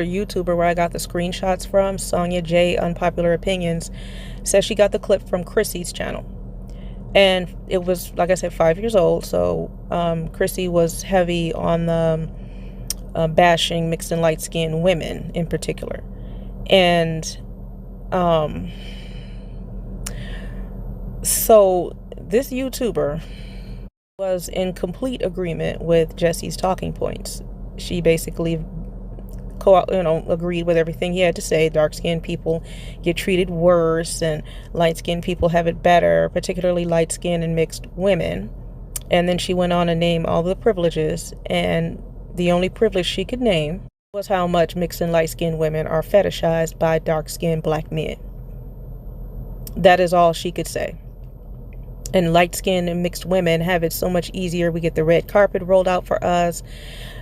YouTuber where I got the screenshots from, Sonya J Unpopular Opinions, says she got the clip from Chrissy's channel. And it was, like I said, 5 years old. So Chrissy was heavy on the bashing mixed and light-skinned women in particular. And so this YouTuber was in complete agreement with Jesse's talking points. She basically agreed with everything he had to say. Dark-skinned people get treated worse and light-skinned people have it better, particularly light-skinned and mixed women. And then she went on to name all the privileges, and the only privilege she could name was how much mixed and light-skinned women are fetishized by dark-skinned black men. That is all she could say. And light-skinned and mixed women have it so much easier. We get the red carpet rolled out for us.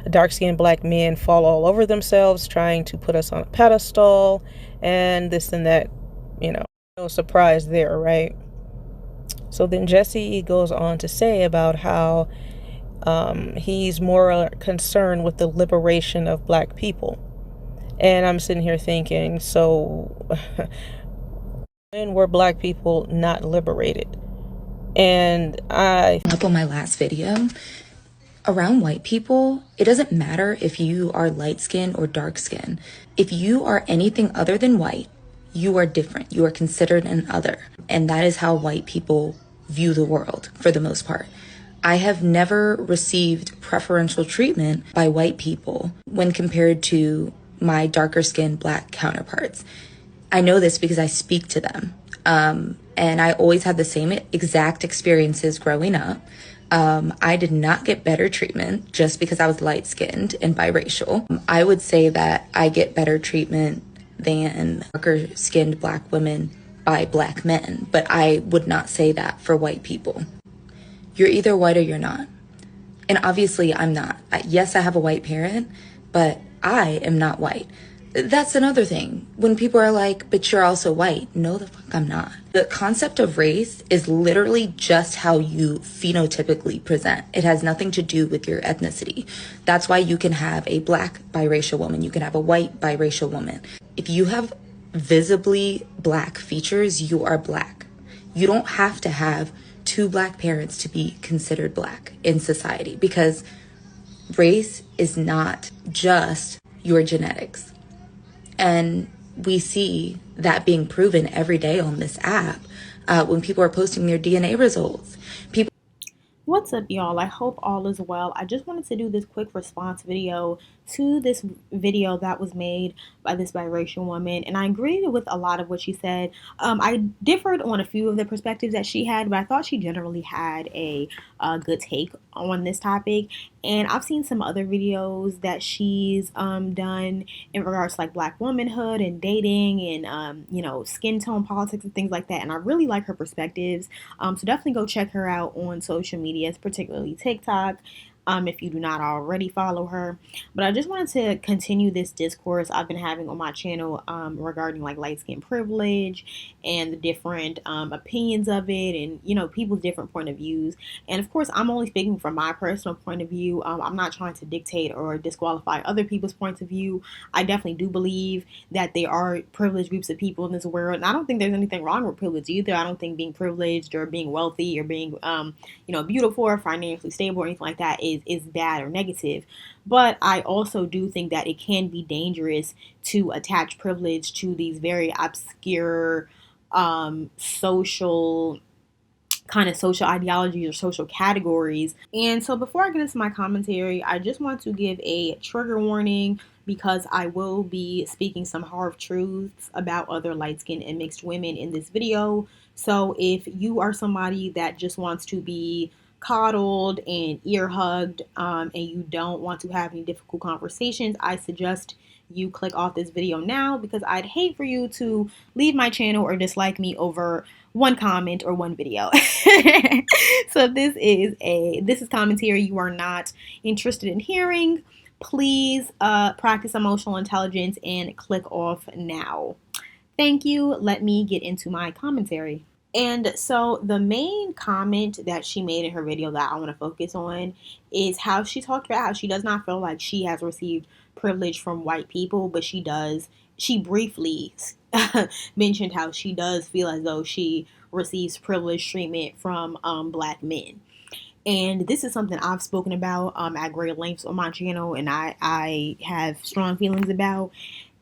Dark-skinned black men fall all over themselves trying to put us on a pedestal and this and that, no surprise there, right? So then Jesse goes on to say about how he's more concerned with the liberation of black people. And I'm sitting here thinking, so when were black people not liberated? And up on my last video around white people, it doesn't matter if you are light-skinned or dark-skinned. If you are anything other than white, you are different. You are considered an other. And that is how white people view the world for the most part. I have never received preferential treatment by white people when compared to my darker-skinned black counterparts. I know this because I speak to them. And I always had the same exact experiences growing up. I did not get better treatment just because I was light-skinned and biracial. I would say that I get better treatment than darker-skinned black women by black men, but I would not say that for white people. You're either white or you're not. And obviously I'm not. Yes, I have a white parent, but I am not white. That's another thing. When people are like, but you're also white. No, the fuck I'm not. The concept of race is literally just how you phenotypically present. It has nothing to do with your ethnicity. That's why you can have a black biracial woman. You can have a white biracial woman. If you have visibly black features, you are black. You don't have to have two black parents to be considered black in society, because race is not just your genetics. And we see that being proven every day on this app when people are posting their DNA results. What's up, y'all? I hope all is well. I just wanted to do this quick response video to this video that was made by this biracial woman, and I agreed with a lot of what she said. I differed on a few of the perspectives that she had, but I thought she generally had a good take on this topic. And I've seen some other videos that she's done in regards to like black womanhood and dating and skin tone politics and things like that, and I really like her perspectives. So definitely go check her out on social media, particularly TikTok, if you do not already follow her. But I just wanted to continue this discourse I've been having on my channel regarding like light skin privilege and the different opinions of it, and people's different point of views. And of course, I'm only speaking from my personal point of view. I'm not trying to dictate or disqualify other people's points of view. I definitely do believe that there are privileged groups of people in this world, and I don't think there's anything wrong with privilege either. I don't think being privileged or being wealthy or being beautiful or financially stable or anything like that is bad or negative. But I also do think that it can be dangerous to attach privilege to these very obscure social ideologies or social categories. And so before I get into my commentary, I just want to give a trigger warning, because I will be speaking some hard truths about other light-skinned and mixed women in this video. So if you are somebody that just wants to be coddled and ear hugged, and you don't want to have any difficult conversations, I suggest you click off this video now, because I'd hate for you to leave my channel or dislike me over one comment or one video. So this is commentary you are not interested in hearing. Please practice emotional intelligence and click off now. Thank you. Let me get into my commentary. And so the main comment that she made in her video that I want to focus on is how she talked about how she does not feel like she has received privilege from white people, but she does. She briefly mentioned how she does feel as though she receives privileged treatment from black men. And this is something I've spoken about at great lengths on my channel, and I have strong feelings about.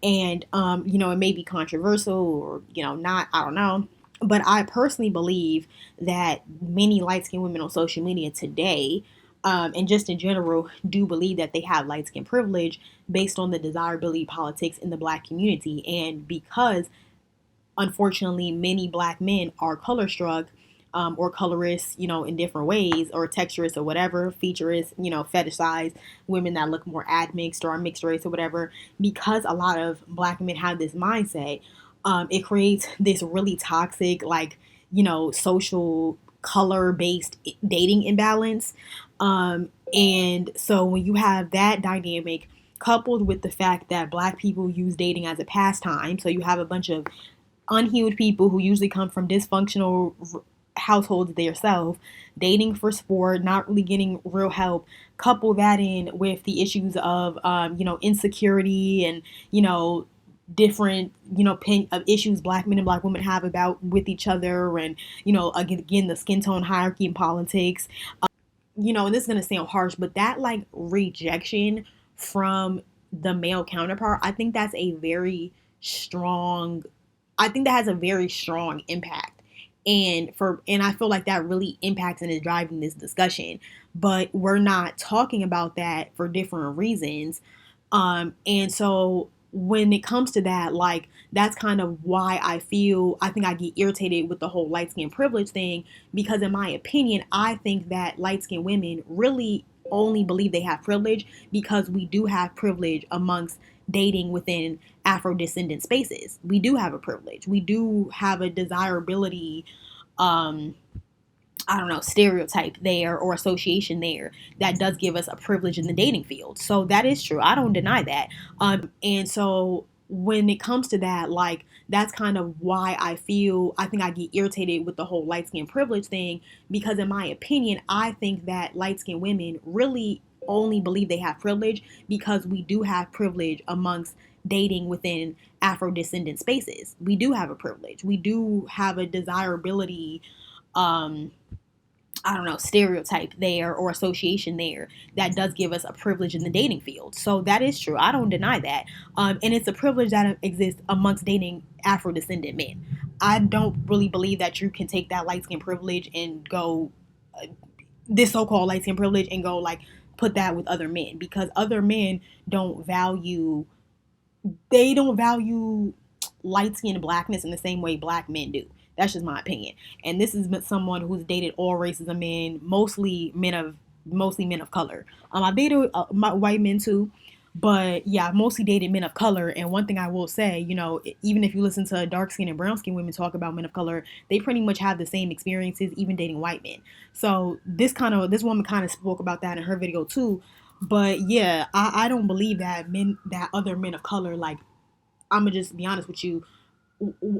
And it may be controversial or not, I don't know, but I personally believe that many light-skinned women on social media today, and just in general, do believe that they have light-skinned privilege based on the desirability politics in the black community. And because unfortunately many black men are color struck, or colorists, in different ways, or texturists or whatever, featurists, fetishize women that look more admixed or are mixed race or whatever. Because a lot of black men have this mindset, it creates this really toxic, like, social color based dating imbalance. And so when you have that dynamic coupled with the fact that black people use dating as a pastime, so you have a bunch of unhealed people who usually come from dysfunctional households themselves, dating for sport, not really getting real help. Couple that in with the issues of, insecurity and, different, issues black men and black women have about with each other, and, again, the skin tone hierarchy in politics. And this is gonna sound harsh, but that like rejection from the male counterpart, I think that's a very strong I think that has a very strong impact. And I feel like that really impacts and is driving this discussion. But we're not talking about that for different reasons. And so when it comes to that, like, that's kind of why I think I get irritated with the whole light skin privilege thing, because in my opinion, I think that light skinned women really only believe they have privilege because we do have privilege amongst dating within Afro descendant spaces. We do have a privilege. We do have a desirability, I don't know, stereotype there or association there that does give us a privilege in the dating field. So that is true. I don't deny that. And so when it comes to that, like, that's kind of why I think I get irritated with the whole light skin privilege thing, because in my opinion, I think that light skinned women really only believe they have privilege because we do have privilege amongst dating within Afro descendant spaces. We do have a privilege. We do have a desirability, I don't know, stereotype there or association there that does give us a privilege in the dating field. So that is true. I don't deny that. And it's a privilege that exists amongst dating Afro descendant men. I don't really believe that you can take that light skin privilege and go, this so called light skin privilege, and go like put that with other men, because other men they don't value light skinned blackness in the same way black men do. That's just my opinion. And this is someone who's dated all races of men, mostly men of color. I've dated white men too, but yeah, I've mostly dated men of color. And one thing I will say, even if you listen to dark skinned and brown skinned women talk about men of color, they pretty much have the same experiences, even dating white men. So this woman kind of spoke about that in her video too. But yeah, I don't believe that other men of color, like, I'm gonna just be honest with you,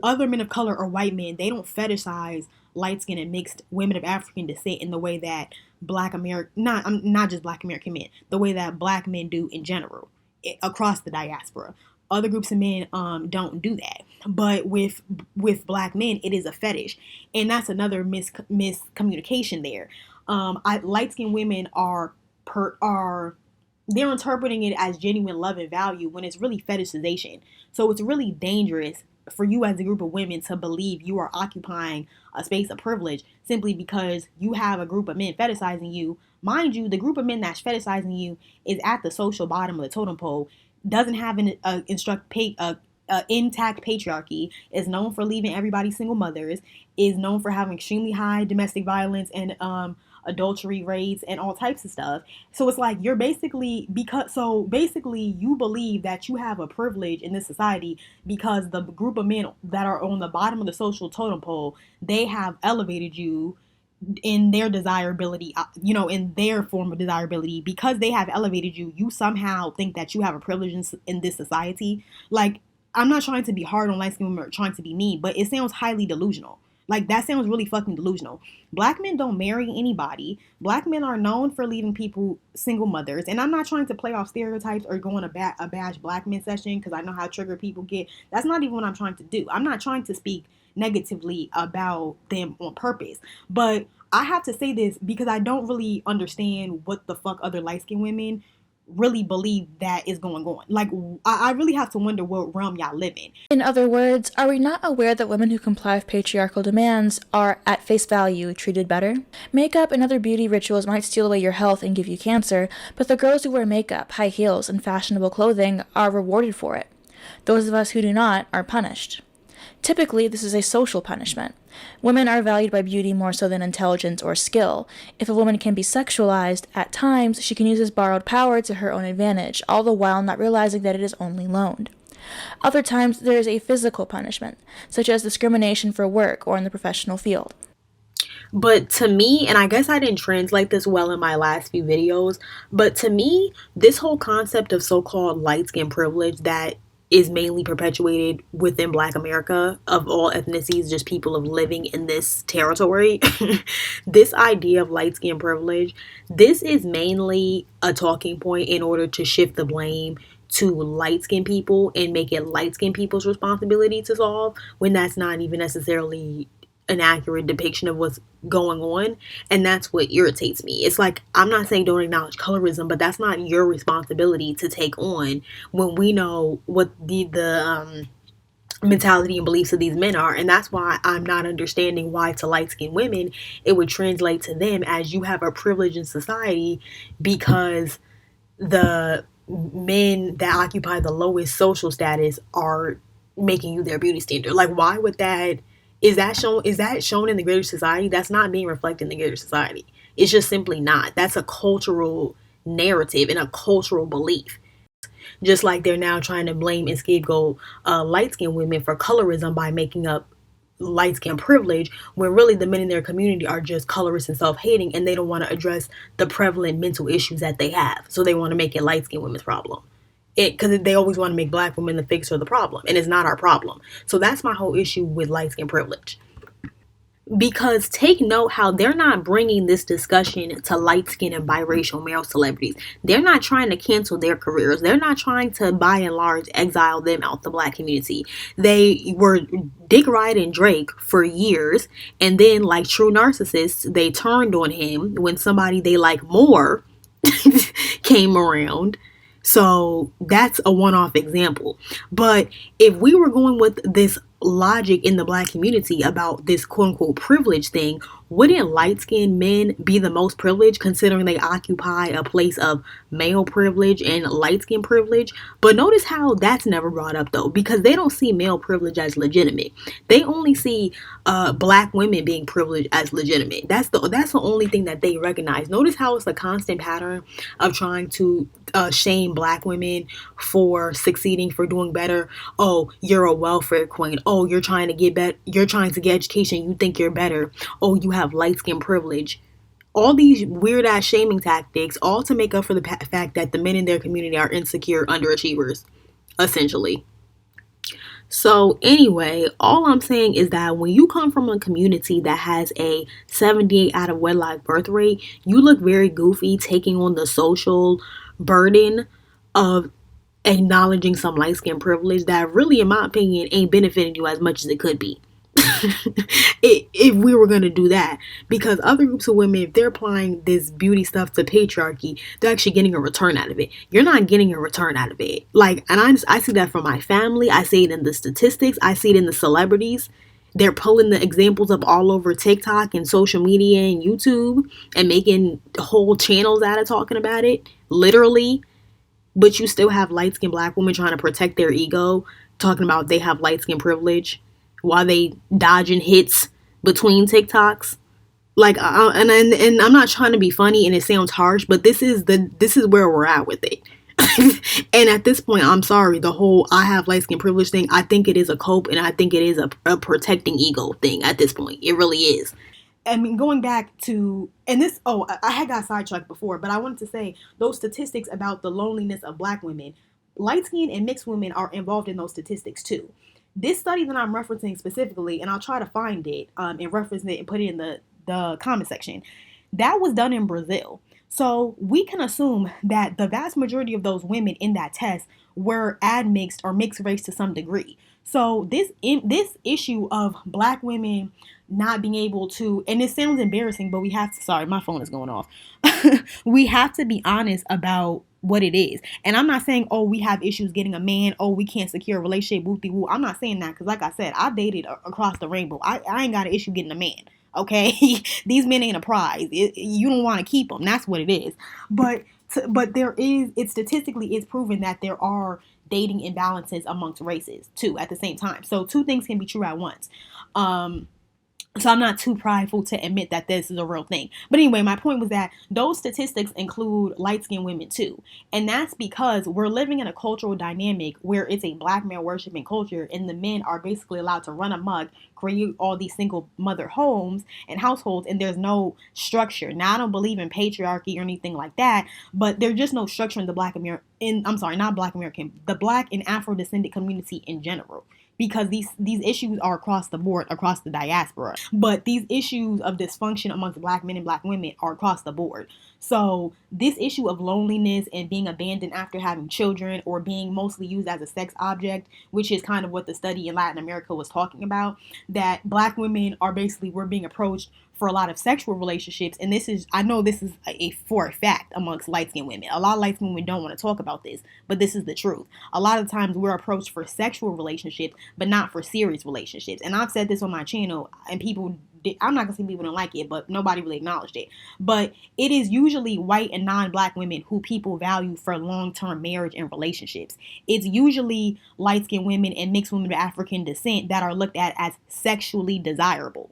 other men of color or white men, they don't fetishize light skinned and mixed women of African descent in the way that not just black American men, the way that black men do in general, across the diaspora. Other groups of men don't do that, but with black men, it is a fetish, and that's another miscommunication there. Light skinned women are they're interpreting it as genuine love and value when it's really fetishization. So it's really dangerous for you as a group of women to believe you are occupying a space of privilege simply because you have a group of men fetishizing you. Mind you, the group of men that's fetishizing you is at the social bottom of the totem pole, doesn't have an intact patriarchy, is known for leaving everybody single mothers, is known for having extremely high domestic violence and adultery rates and all types of stuff. So it's like you're basically you believe that you have a privilege in this society because the group of men that are on the bottom of the social totem pole, they have elevated you in their desirability, in their form of desirability. Because they have elevated you, you somehow think that you have a privilege in this society. Like, I'm not trying to be hard on light skinned women or trying to be mean, but it sounds highly delusional. Like, that sounds really fucking delusional. Black men don't marry anybody. Black men are known for leaving people single mothers. And I'm not trying to play off stereotypes or go on a bash black men session because I know how triggered people get. That's not even what I'm trying to do. I'm not trying to speak negatively about them on purpose. But I have to say this because I don't really understand what the fuck other light skinned women really believe that is going on. Like, I really have to wonder what realm y'all live in. In other words, are we not aware that women who comply with patriarchal demands are, at face value, treated better? Makeup and other beauty rituals might steal away your health and give you cancer, but the girls who wear makeup, high heels, and fashionable clothing are rewarded for it. Those of us who do not are punished. Typically, this is a social punishment. Women are valued by beauty more so than intelligence or skill. If a woman can be sexualized, at times she can use this borrowed power to her own advantage, all the while not realizing that it is only loaned. Other times, there is a physical punishment, such as discrimination for work or in the professional field. But to me, and I guess I didn't translate this well in my last few videos, but to me, this whole concept of so-called light skin privilege that is mainly perpetuated within Black America, of all ethnicities, just people of living in this territory, this idea of light skin privilege, this is mainly a talking point in order to shift the blame to light skinned people and make it light skinned people's responsibility to solve, when that's not even necessarily an accurate depiction of what's going on. And that's what irritates me. It's like, I'm not saying don't acknowledge colorism, but that's not your responsibility to take on when we know what the mentality and beliefs of these men are. And that's why I'm not understanding why to light-skinned women it would translate to them as you have a privilege in society because the men that occupy the lowest social status are making you their beauty standard. Like, why would that, is that shown in the greater society? That's not being reflected in the greater society. It's just simply not. That's a cultural narrative and a cultural belief. Just like they're now trying to blame and scapegoat light-skinned women for colorism by making up light-skinned privilege, when really the men in their community are just colorist and self-hating, and they don't want to address the prevalent mental issues that they have. So they want to make it light-skinned women's problem. Because they always want to make Black women the fixer of the problem, and it's not our problem. So that's my whole issue with light-skinned privilege. Because take note how they're not bringing this discussion to light-skinned and biracial male celebrities. They're not trying to cancel their careers. They're not trying to, by and large, exile them out the Black community. They were dick riding Drake for years, and then, like true narcissists, they turned on him when somebody they like more came around. So that's a one-off example. But if we were going with this logic in the Black community about this quote-unquote privilege thing, wouldn't light-skinned men be the most privileged, considering they occupy a place of male privilege and light-skinned privilege? But notice how that's never brought up, though, because they don't see male privilege as legitimate. They only see Black women being privileged as legitimate. That's the only thing that they recognize. Notice how it's a constant pattern of trying to shame Black women for succeeding, for doing better. Oh, you're a welfare queen. Oh, you're trying to get better. You're trying to get education. You think you're better. Oh, you have light skin privilege. All these weird ass shaming tactics, all to make up for the fact that the men in their community are insecure underachievers, essentially. So anyway, all I'm saying is that when you come from a community that has a 78 out of wedlock birth rate, you look very goofy taking on the social burden of acknowledging some light skin privilege that really, in my opinion, ain't benefiting you as much as it could be. If we were going to do that, because other groups of women, if they're applying this beauty stuff to patriarchy, they're actually getting a return out of it. You're not getting a return out of it. Like, and I see that from my family. I see it in the statistics. I see it in the celebrities. They're pulling the examples up all over TikTok and social media and YouTube and making whole channels out of talking about it, literally. But you still have light-skinned Black women trying to protect their ego, talking about they have light-skinned privilege while they dodging hits between TikToks. Like, and I'm not trying to be funny and it sounds harsh, but this is where we're at with it. And at this point, I'm sorry, the whole I have light skin privilege thing, I think it is a cope, and I think it is a protecting ego thing at this point. It really is. I mean, going back to, and this, I had got sidetracked before, but I wanted to say those statistics about the loneliness of Black women, light skinned and mixed women are involved in those statistics too. This study that I'm referencing specifically, and I'll try to find it and reference it and put it in the comment section, that was done in Brazil. So we can assume that the vast majority of those women in that test were admixed or mixed race to some degree. So this issue of black women not being able to, and it sounds embarrassing, but we have to, sorry, my phone is going off. We have to be honest about what it is. And I'm not saying, oh, we have issues getting a man, oh, we can't secure a relationship, woo woo. I'm not saying that because, like I said, I've dated across the rainbow. I ain't got an issue getting a man. Okay, these men ain't a prize. You don't want to keep them. That's what it is. But there is, it statistically is proven that there are dating imbalances amongst races too at the same time. So two things can be true at once. So I'm not too prideful to admit that this is a real thing. But anyway, my point was that those statistics include light-skinned women too. And that's because we're living in a cultural dynamic where it's a black man worshiping culture and the men are basically allowed to run amok, create all these single mother homes and households, and there's no structure. Now, I don't believe in patriarchy or anything like that, but there's just no structure in the the black and Afro-descendant community in general, because these issues are across the board, across the diaspora. But these issues of dysfunction amongst black men and black women are across the board. So this issue of loneliness and being abandoned after having children, or being mostly used as a sex object, which is kind of what the study in Latin America was talking about, that black women are basically, we're being approached for a lot of sexual relationships. And this is, I know this is for a fact amongst light-skinned women. A lot of light-skinned women don't want to talk about this, but this is the truth. A lot of times we're approached for sexual relationships, but not for serious relationships. And I've said this on my channel, and people, I'm not gonna say people don't like it, but nobody really acknowledged it. But it is usually white and non-black women who people value for long-term marriage and relationships. It's usually light-skinned women and mixed women of African descent that are looked at as sexually desirable.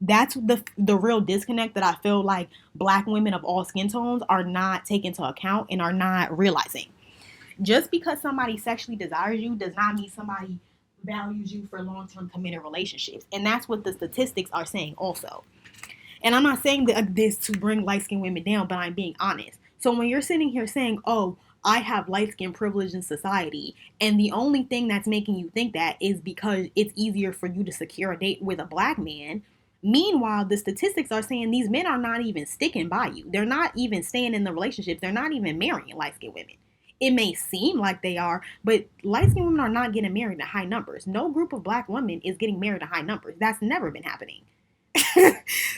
That's the real disconnect that I feel like black women of all skin tones are not taking into account and are not realizing. Just because somebody sexually desires you does not mean somebody values you for long-term committed relationships. And that's what the statistics are saying also. And I'm not saying this to bring light-skinned women down, but I'm being honest. So when you're sitting here saying, oh, I have light-skin privilege in society, and the only thing that's making you think that is because it's easier for you to secure a date with a black man. Meanwhile, the statistics are saying these men are not even sticking by you. They're not even staying in the relationships. They're not even marrying light-skinned women. It may seem like they are, but light-skinned women are not getting married to high numbers. No group of black women is getting married to high numbers. That's never been happening.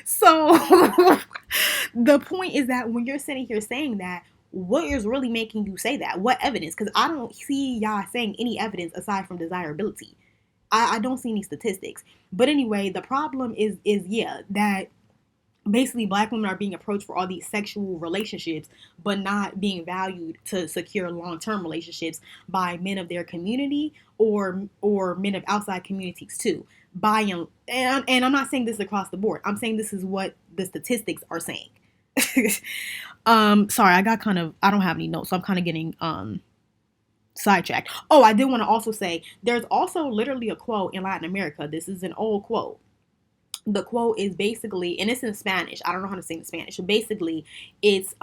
So the point is that when you're sitting here saying that, what is really making you say that? What evidence? Because I don't see y'all saying any evidence aside from desirability. I don't see any statistics. But anyway, the problem is yeah, that basically black women are being approached for all these sexual relationships, but not being valued to secure long-term relationships by men of their community or men of outside communities too. And I'm not saying this across the board. I'm saying this is what the statistics are saying. Sorry, I don't have any notes, so I'm kind of getting sidetracked. Oh, I did want to also say there's also literally a quote in Latin America. This is an old quote. The quote is basically, and it's in Spanish. I don't know how to say it in Spanish. So basically, it's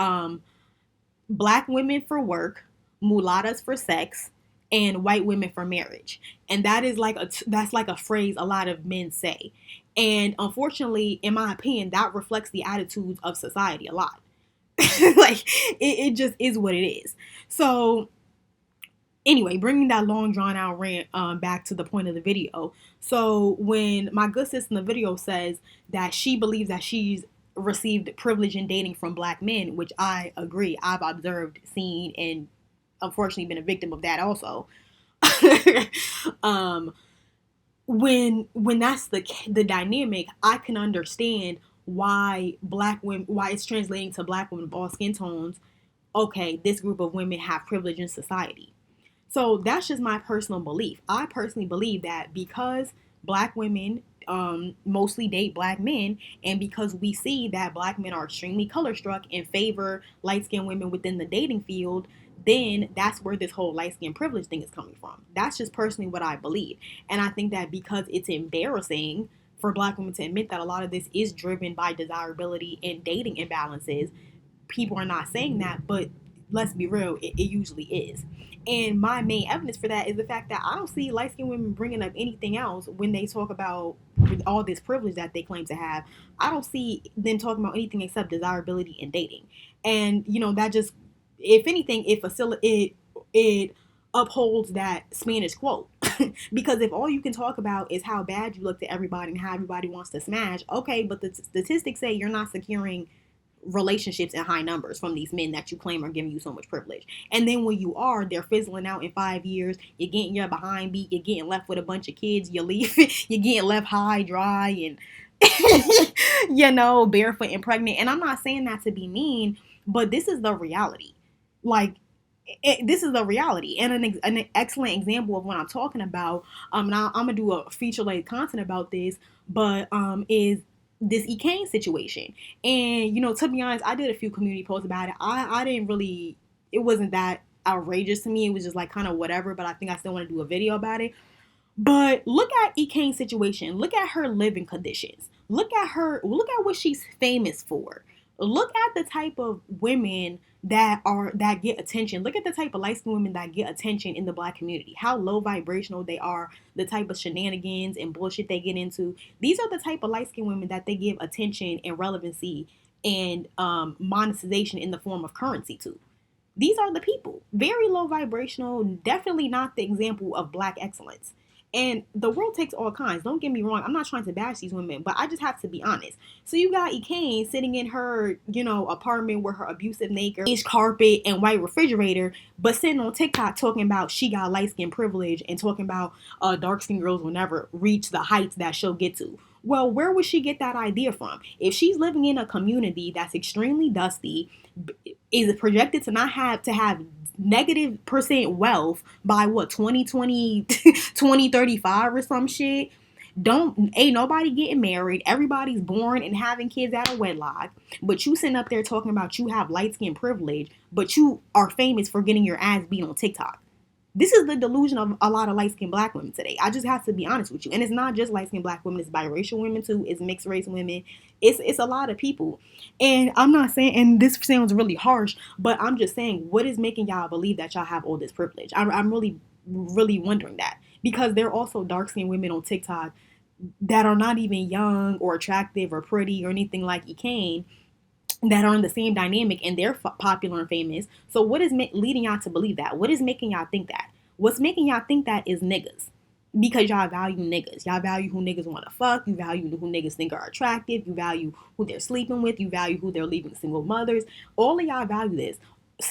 black women for work, mulattas for sex, and white women for marriage. And that is that's like a phrase a lot of men say. And unfortunately, in my opinion, that reflects the attitudes of society a lot. Like it just is what it is. So anyway, bringing that long drawn out rant back to the point of the video. So when my good sis in the video says that she believes that she's received privilege in dating from black men, which I agree, I've observed, seen, and unfortunately been a victim of that also. When that's the dynamic, I can understand why it's translating to black women of all skin tones. Okay, this group of women have privilege in society. So that's just my personal belief. I personally believe that because black women mostly date black men, and because we see that black men are extremely color struck and favor light-skinned women within the dating field, then that's where this whole light-skinned privilege thing is coming from. That's just personally what I believe. And I think that because it's embarrassing for black women to admit that a lot of this is driven by desirability and dating imbalances, people are not saying that, but let's be real, it usually is. And my main evidence for that is the fact that I don't see light skinned women bringing up anything else when they talk about all this privilege that they claim to have. I don't see them talking about anything except desirability and dating. And, that just, if anything, it upholds that Spanish quote. Because if all you can talk about is how bad you look to everybody and how everybody wants to smash, okay, but the statistics say you're not securing relationships in high numbers from these men that you claim are giving you so much privilege. And then when you are, they're fizzling out in 5 years. You're getting your behind beat. You're getting left with a bunch of kids. You leave. You're getting left high, dry, and barefoot and pregnant. And I'm not saying that to be mean, but this is the reality. Like, this is the reality, and an excellent example of what I'm talking about. Now I'm gonna do a feature length content about this, but is this 𝙀𝙤𝙢𝙢𝙢 situation. And to be honest, I did a few community posts about it. I didn't really. It wasn't that outrageous to me. It was just like kind of whatever. But I think I still want to do a video about it. But look at 𝙀𝙀𝙢𝙢𝙢 situation. Look at her living conditions. Look at her. Look at what she's famous for. Look at the type of women that get attention. Look at the type of light skinned women that get attention in the Black community. How low vibrational they are. The type of shenanigans and bullshit they get into. These are the type of light skinned women that they give attention and relevancy and monetization in the form of currency to. These are the people. Very low vibrational, definitely not the example of Black excellence. And the world takes all kinds. Don't get me wrong. I'm not trying to bash these women, but I just have to be honest. So you got 𝙀𝙀𝙢𝙢𝙢 sitting in her, apartment with her abusive neighbor, beige carpet, and white refrigerator, but sitting on TikTok talking about she got light skin privilege and talking about dark skinned girls will never reach the heights that she'll get to. Well, where would she get that idea from? If she's living in a community that's extremely dusty, is projected to not have negative percent wealth by what 2020 2035 or some shit, ain't nobody getting married, everybody's born and having kids out of wedlock, but you sitting up there talking about you have light skin privilege, but you are famous for getting your ass beat on TikTok. This is the delusion of a lot of light-skinned Black women today. I just have to be honest with you. And it's not just light-skinned Black women. It's biracial women, too. It's mixed race women. It's a lot of people. And I'm not saying, and this sounds really harsh, but I'm just saying, what is making y'all believe that y'all have all this privilege? I'm really, really wondering that. Because there are also dark-skinned women on TikTok that are not even young or attractive or pretty or anything like 𝙀𝙀𝙢𝙢𝙢 that are in the same dynamic and they're popular and famous. So what is leading y'all to believe that? What is making y'all think that? What's making y'all think that is niggas. Because y'all value niggas. Y'all value who niggas want to fuck. You value who niggas think are attractive. You value who they're sleeping with. You value who they're leaving single mothers. All of y'all value this.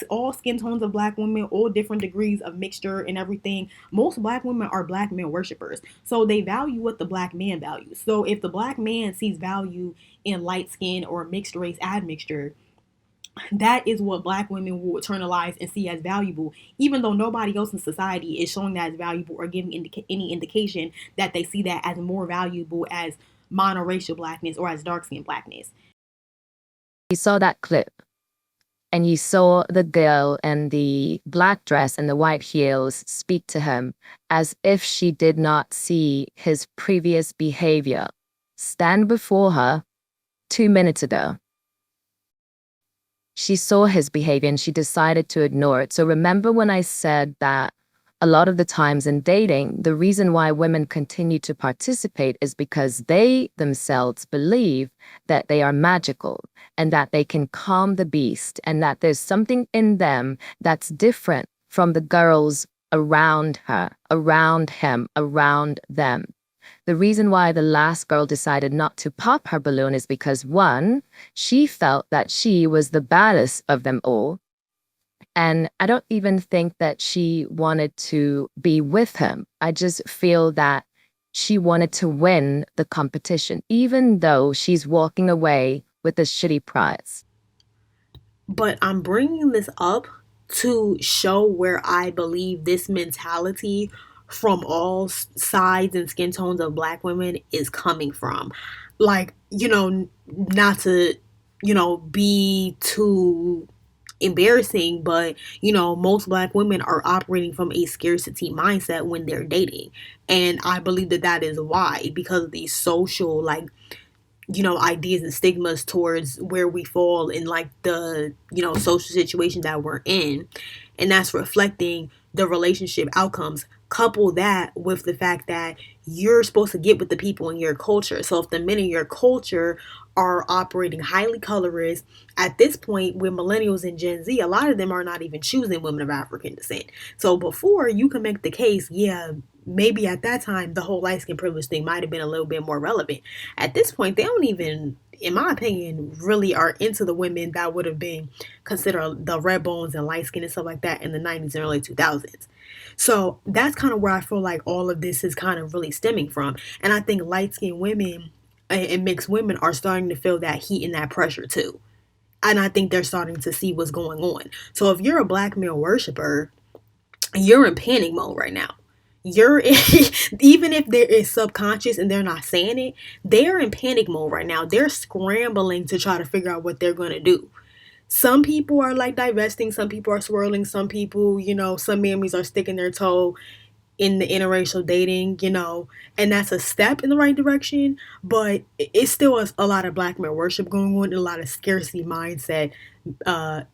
All skin tones of Black women, all different degrees of mixture and everything. Most Black women are Black men worshipers. So they value what the Black man values. So if the Black man sees value in light skin or mixed race admixture, that is what Black women will internalize and see as valuable, even though nobody else in society is showing that as valuable or giving any indication that they see that as more valuable as monoracial Blackness or as dark-skinned Blackness. You saw that clip and you saw the girl in the black dress and the white heels speak to him as if she did not see his previous behavior stand before her 2 minutes ago. She saw his behavior and she decided to ignore it. So remember when I said that a lot of the times in dating, the reason why women continue to participate is because they themselves believe that they are magical and that they can calm the beast and that there's something in them that's different from the girls around her, around him, around them. The reason why the last girl decided not to pop her balloon is because, one, she felt that she was the baddest of them all. And I don't even think that she wanted to be with him. I just feel that she wanted to win the competition, even though she's walking away with a shitty prize. But I'm bringing this up to show where I believe this mentality from all sides and skin tones of Black women is coming from. Like, not to, be too embarrassing, but most Black women are operating from a scarcity mindset when they're dating, and I believe that is why, because of these social, like, ideas and stigmas towards where we fall in like the, social situation that we're in. And that's reflecting the relationship outcomes. Couple that with the fact that you're supposed to get with the people in your culture. So if the men in your culture are operating highly colorist, at this point with millennials and Gen Z, a lot of them are not even choosing women of African descent. So before, you can make the case, yeah, maybe at that time the whole light skin privilege thing might have been a little bit more relevant. At this point, they don't even, in my opinion, really are into the women that would have been considered the red bones and light skin and stuff like that in the 90s and early 2000s. So that's kind of where I feel like all of this is kind of really stemming from. And I think light skinned women and mixed women are starting to feel that heat and that pressure too. And I think they're starting to see what's going on. So if you're a black male worshiper, you're in panic mode right now. You're in, even if there is subconscious and they're not saying it, they're in panic mode right now. They're scrambling to try to figure out what they're going to do. Some people are like divesting, some people are swirling, some people, some mammies are sticking their toe in the interracial dating, and that's a step in the right direction, but it's still a lot of black male worship going on and a lot of scarcity mindset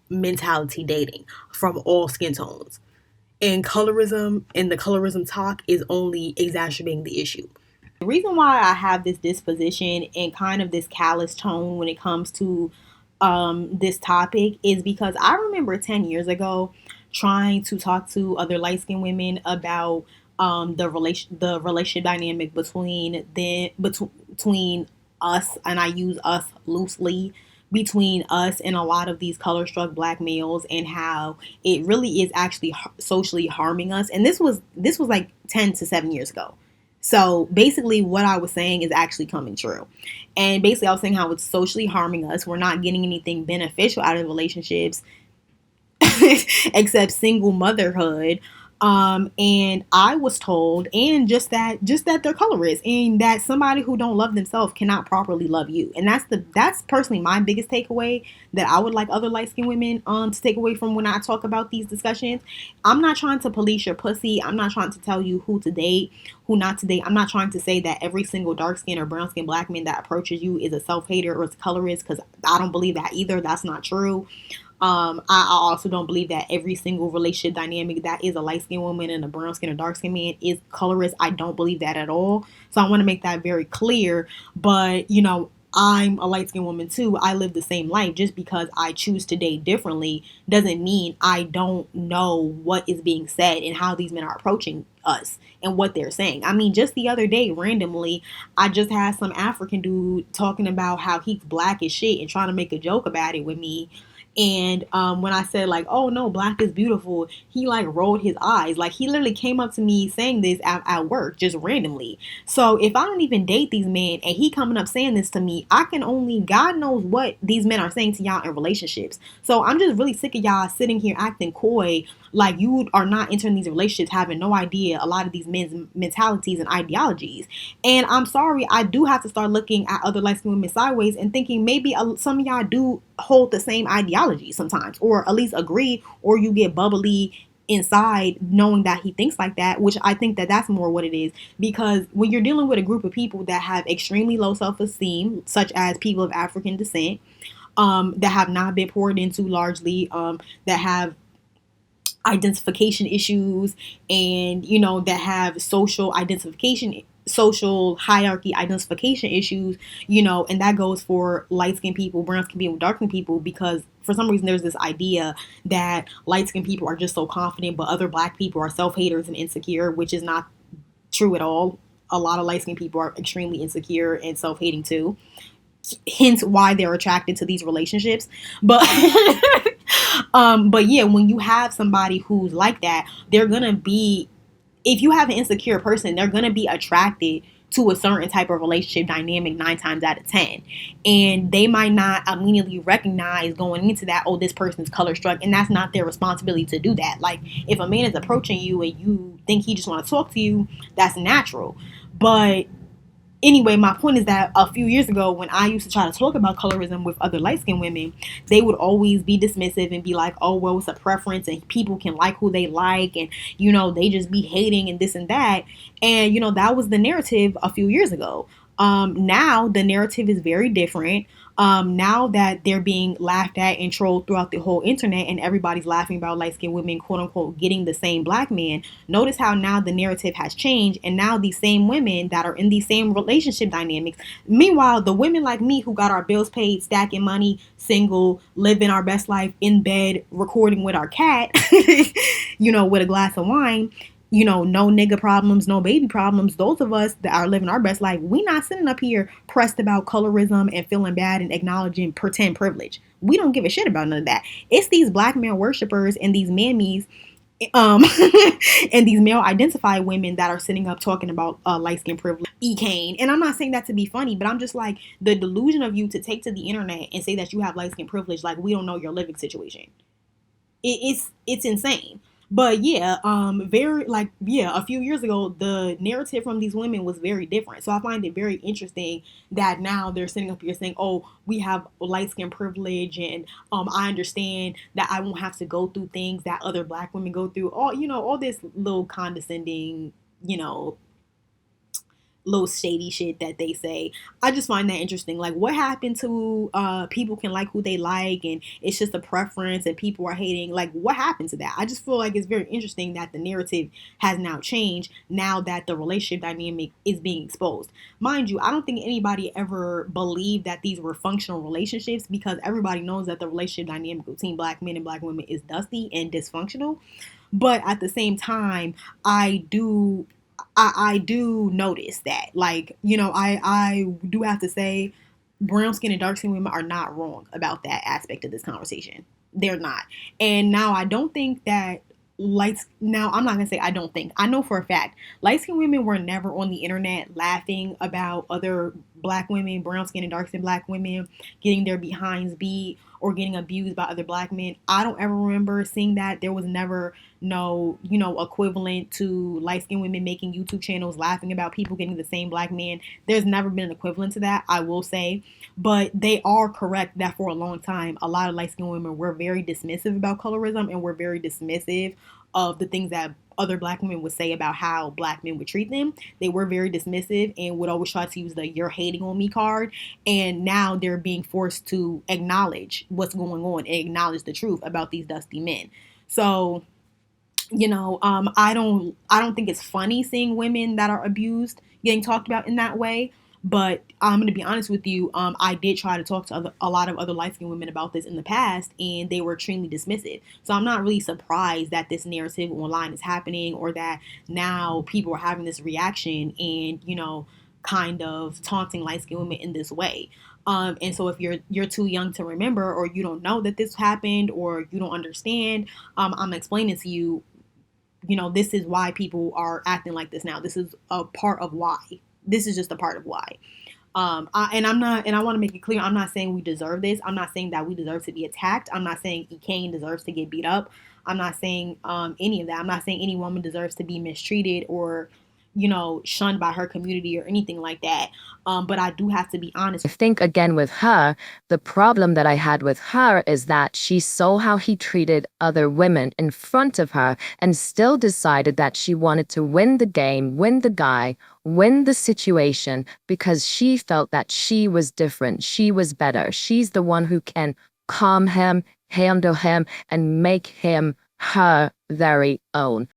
mentality dating from all skin tones. And colorism and the colorism talk is only exacerbating the issue. The reason why I have this disposition and kind of this callous tone when it comes to this topic is because I remember 10 years ago trying to talk to other light-skinned women about the relationship dynamic between us, and I use us loosely, between us and a lot of these color struck black males, and how it really is actually socially harming us. And this was like 10 to 7 years ago. So basically what I was saying is actually coming true. And basically I was saying how it's socially harming us. We're not getting anything beneficial out of relationships except single motherhood. And I was told, and just that they're colorist, and that somebody who don't love themselves cannot properly love you. And that's personally my biggest takeaway that I would like other light-skinned women to take away from when I talk about these discussions. I'm not trying to police your pussy. I'm not trying to tell you who to date, who not to date. I'm not trying to say that every single dark-skinned or brown-skinned black man that approaches you is a self-hater or is a colorist, because I don't believe that either. That's not true. I also don't believe that every single relationship dynamic that is a light-skinned woman and a brown-skinned or dark-skinned man is colorist. I don't believe that at all. So I want to make that very clear. But, I'm a light-skinned woman too. I live the same life. Just because I choose to date differently doesn't mean I don't know what is being said and how these men are approaching us and what they're saying. I mean, just the other day, randomly, I just had some African dude talking about how he's black as shit and trying to make a joke about it with me. And when I said like, oh no, black is beautiful, he like rolled his eyes. Like he literally came up to me saying this at work just randomly. So if I don't even date these men and he coming up saying this to me, I can only, God knows what these men are saying to y'all in relationships. So I'm just really sick of y'all sitting here acting coy like you are not entering these relationships having no idea a lot of these men's mentalities and ideologies. And I'm sorry, I do have to start looking at other light-skinned women sideways and thinking maybe some of y'all do hold the same ideology sometimes, or at least agree, or you get bubbly inside knowing that he thinks like that, which I think that that's more what it is. Because when you're dealing with a group of people that have extremely low self-esteem, such as people of African descent, that have not been poured into largely, that have identification issues, and that have social hierarchy identification issues, and that goes for light-skinned people, brown-skinned people, dark-skinned people, because for some reason there's this idea that light-skinned people are just so confident, but other black people are self-haters and insecure, which is not true at all. A lot of light-skinned people are extremely insecure and self-hating too, hence why they're attracted to these relationships. But but yeah, when you have somebody who's like that, they're gonna be, if you have an insecure person, they're gonna be attracted to a certain type of relationship dynamic 9 times out of 10. And they might not immediately recognize going into that, oh, this person's color struck, and that's not their responsibility to do that. Like, if a man is approaching you and you think he just want to talk to you, that's natural. But anyway, my point is that a few years ago, when I used to try to talk about colorism with other light-skinned women, they would always be dismissive and be like, oh, well, it's a preference and people can like who they like, and, they just be hating and this and that. And, that was the narrative a few years ago. Now the narrative is very different. Now that they're being laughed at and trolled throughout the whole internet, and everybody's laughing about light skinned women, quote unquote, getting the same black man. Notice how now the narrative has changed, and now these same women that are in these same relationship dynamics. Meanwhile, the women like me who got our bills paid, stacking money, single, living our best life in bed, recording with our cat, with a glass of wine, no nigga problems, no baby problems. Those of us that are living our best life, we not sitting up here pressed about colorism and feeling bad and acknowledging pretend privilege. We don't give a shit about none of that. It's these black male worshipers and these mammies, um, and these male identified women that are sitting up talking about light skin privilege, 𝙀𝙢𝙢𝙢𝙀. And I'm not saying that to be funny, but I'm just like, the delusion of you to take to the internet and say that you have light skin privilege, like we don't know your living situation. It's insane. But yeah, a few years ago, the narrative from these women was very different. So I find it very interesting that now they're sitting up here saying, "Oh, we have light skin privilege, and I understand that I won't have to go through things that other black women go through." All this little condescending, little shady shit that they say. I just find that interesting. Like, what happened to people can like who they like, and it's just a preference, and people are hating? Like, what happened to that? I just feel like it's very interesting that the narrative has now changed now that the relationship dynamic is being exposed. Mind you, I don't think anybody ever believed that these were functional relationships, because everybody knows that the relationship dynamic between black men and black women is dusty and dysfunctional. But at the same time, I do notice that, I do have to say, brown skin and dark skin women are not wrong about that aspect of this conversation. They're not. And now I don't think that now I'm not gonna say I don't think. I know for a fact light skinned women were never on the internet laughing about other black women, brown skin and dark skinned black women getting their behinds beat or getting abused by other black men. I don't ever remember seeing that. There was never no, equivalent to light skinned women making YouTube channels laughing about people getting the same black man. There's never been an equivalent to that, I will say. But they are correct that for a long time, a lot of light skinned women were very dismissive about colorism, and were very dismissive of the things that other black women would say about how black men would treat them. They were very dismissive and would always try to use the "you're hating on me" card. And now they're being forced to acknowledge what's going on and acknowledge the truth about these dusty men. So, I don't think it's funny seeing women that are abused getting talked about in that way. But I'm going to be honest with you. I did try to talk to a lot of other light skinned women about this in the past, and they were extremely dismissive. So I'm not really surprised that this narrative online is happening, or that now people are having this reaction and, kind of taunting light skinned women in this way. And so if you're too young to remember, or you don't know that this happened, or you don't understand, I'm explaining to you, this is why people are acting like this now. This is a part of why. This is just a part of why. I want to make it clear, I'm not saying we deserve this. I'm not saying that we deserve to be attacked. I'm not saying 𝙀𝙀𝙢𝙢𝙢 deserves to get beat up. I'm not saying any of that. I'm not saying any woman deserves to be mistreated or, shunned by her community or anything like that. But I do have to be honest. I think again with her, the problem that I had with her is that she saw how he treated other women in front of her and still decided that she wanted to win the game, win the guy, win the situation, because she felt that she was different. She was better. She's the one who can calm him, handle him, and make him her very own.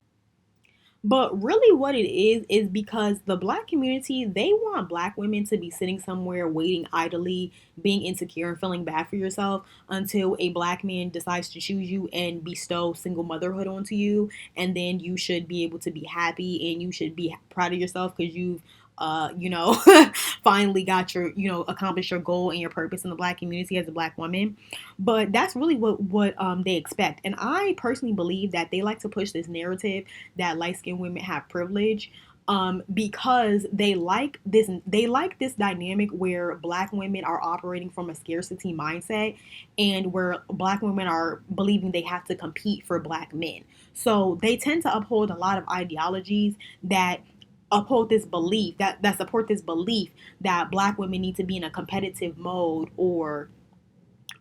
But really what it is because the black community, they want black women to be sitting somewhere waiting idly, being insecure and feeling bad for yourself until a black man decides to choose you and bestow single motherhood onto you. And then you should be able to be happy and you should be proud of yourself because you've finally got your, accomplished your goal and your purpose in the black community as a black woman. But that's really what they expect. And I personally believe that they like to push this narrative that light-skinned women have privilege, because they like this dynamic where black women are operating from a scarcity mindset, and where black women are believing they have to compete for black men. So they tend to uphold a lot of ideologies that uphold this belief that support this belief that black women need to be in a competitive mode, or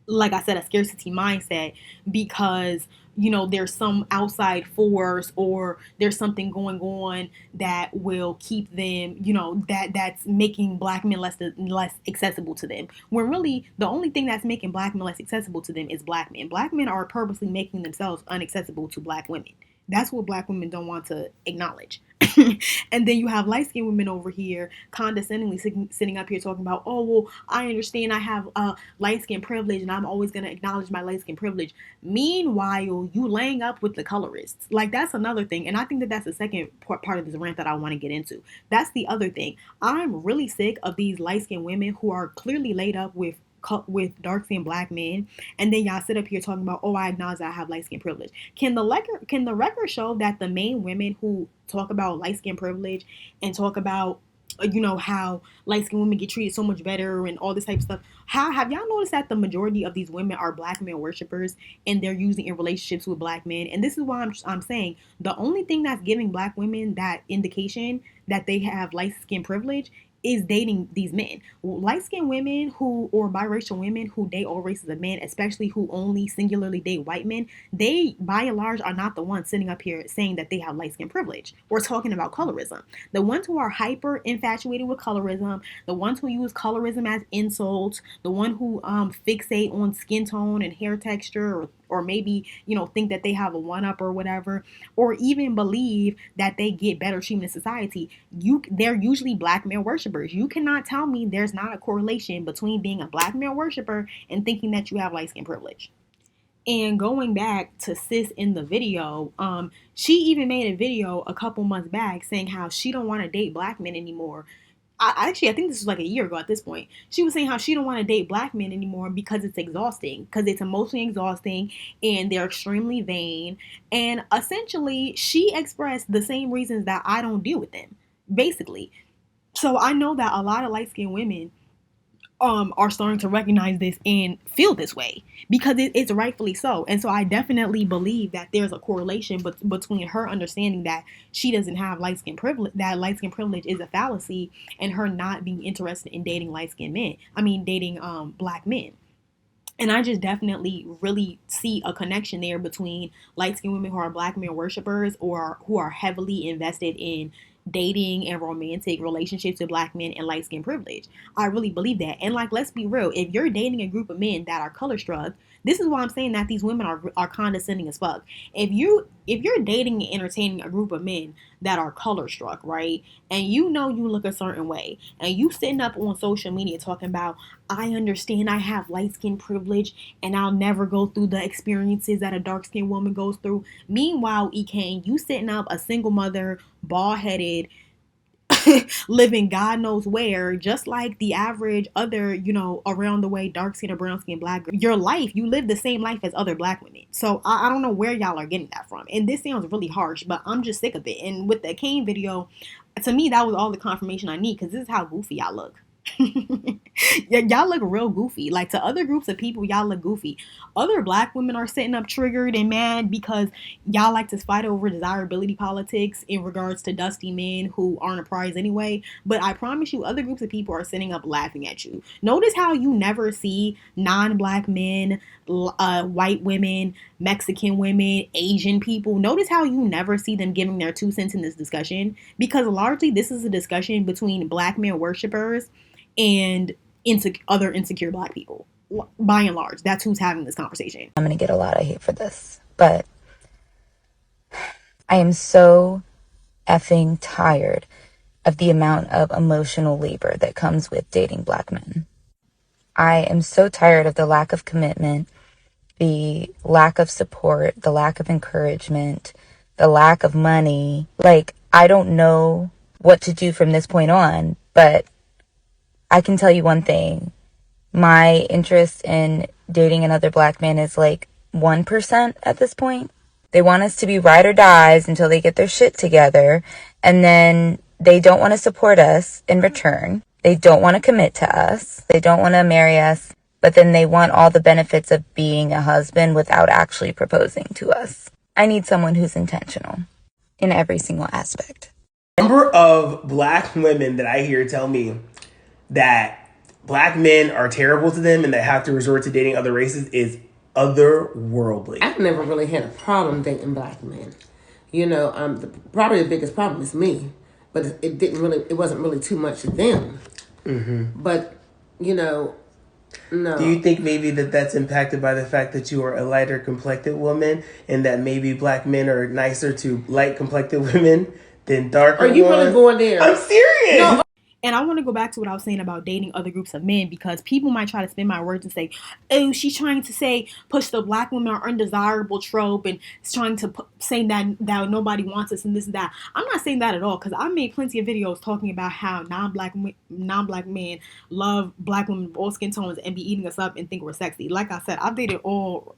like I said, a scarcity mindset because, you know, there's some outside force or there's something going on that will keep them, you know, that's making black men less accessible to them. When really the only thing that's making black men less accessible to them is black men. Black men are purposely making themselves inaccessible to black women. That's what black women don't want to acknowledge. And then you have light-skinned women over here condescendingly sitting up here talking about, oh, well, I understand I have light-skin privilege and I'm always going to acknowledge my light-skin privilege. Meanwhile, you laying up with the colorists. Like, that's another thing. And I think that that's the second part of this rant that I want to get into. That's the other thing. I'm really sick of these light-skinned women who are clearly laid up with dark-skinned black men, and then y'all sit up here talking about, oh, I acknowledge that I have light-skin privilege. Can the record show that the main women who talk about light-skin privilege and talk about, you know, how light-skinned women get treated so much better and all this type of stuff, how have y'all noticed that the majority of these women are black male worshipers and they're using in relationships with black men? And this is why I'm saying the only thing that's giving black women that indication that they have light-skin privilege is dating these men. Light-skinned women or biracial women who date all races of men, especially who only singularly date white men, they by and large are not the ones sitting up here saying that they have light-skin privilege or talking about colorism. The ones who are hyper infatuated with colorism, the ones who use colorism as insults, the one who fixate on skin tone and hair texture, or maybe, you know, think that they have a one-up or whatever, or even believe that they get better treatment in society, they're usually black male worshipers. You cannot tell me there's not a correlation between being a black male worshiper and thinking that you have light skin privilege. And going back to sis in the video, she even made a video a couple months back saying how she don't want to date black men anymore. I think this was like a year ago at this point. She was saying how she don't want to date black men anymore because it's exhausting, because it's emotionally exhausting and they're extremely vain. And essentially, she expressed the same reasons that I don't deal with them, basically. So I know that a lot of light-skinned women are starting to recognize this and feel this way because it's rightfully so. And so I definitely believe that there's a correlation between her understanding that she doesn't have light skin privilege, that light skin privilege is a fallacy, and her not being interested in dating light skinned men. I mean, dating black men. And I just definitely really see a connection there between light-skinned women who are black male worshipers or who are heavily invested in dating and romantic relationships with black men and light-skinned privilege. I really believe that. And like, let's be real. If you're dating a group of men that are color struck, this is why I'm saying that these women are condescending as fuck. If you're dating and entertaining a group of men that are color struck, right, and you know you look a certain way, and you sitting up on social media talking about, I understand I have light skin privilege and I'll never go through the experiences that a dark skinned woman goes through. Meanwhile, Ekane, you sitting up a single mother, bald headed, living God knows where, just like the average other, you know, around the way, dark skin or brown skin black girl. Your life, you live the same life as other black women. So I don't know where y'all are getting that from. And this sounds really harsh, but I'm just sick of it. And with the Kane video, to me, that was all the confirmation I need, because this is how goofy y'all look. Y'all look real goofy. Like, to other groups of people, y'all look goofy. Other black women are sitting up triggered and mad because y'all like to fight over desirability politics in regards to dusty men who aren't a prize anyway. But I promise you, other groups of people are sitting up laughing at you. Notice how you never see non-black men, white women, Mexican women, Asian people. Notice how you never see them giving their 2 cents in this discussion, because largely this is a discussion between black male worshipers and other insecure black people. By and large, that's who's having this conversation. I'm going to get a lot of hate for this, but I am so effing tired of the amount of emotional labor that comes with dating black men. I am so tired of the lack of commitment, the lack of support, the lack of encouragement, the lack of money. Like, I don't know what to do from this point on, but I can tell you one thing. My interest in dating another black man is like 1% at this point. They want us to be ride or dies until they get their shit together, and then they don't want to support us in return. They don't want to commit to us. They don't want to marry us, but then they want all the benefits of being a husband without actually proposing to us. I need someone who's intentional in every single aspect. Number of black women that I hear tell me that black men are terrible to them and they have to resort to dating other races is otherworldly. I've never really had a problem dating black men. You know, probably the biggest problem is me, but it wasn't really too much of them. Mm-hmm. But, you know, no. Do you think maybe that's impacted by the fact that you are a lighter complected woman and that maybe black men are nicer to light complected women than darker ones? Are you really going there? I'm serious. No. And I want to go back to what I was saying about dating other groups of men, because people might try to spin my words and say, oh, she's trying to say push the black women are undesirable trope and it's trying to say that nobody wants us and this and that. I'm not saying that at all, because I made plenty of videos talking about how non-black men love black women of all skin tones and be eating us up and think we're sexy. Like I said, I've dated all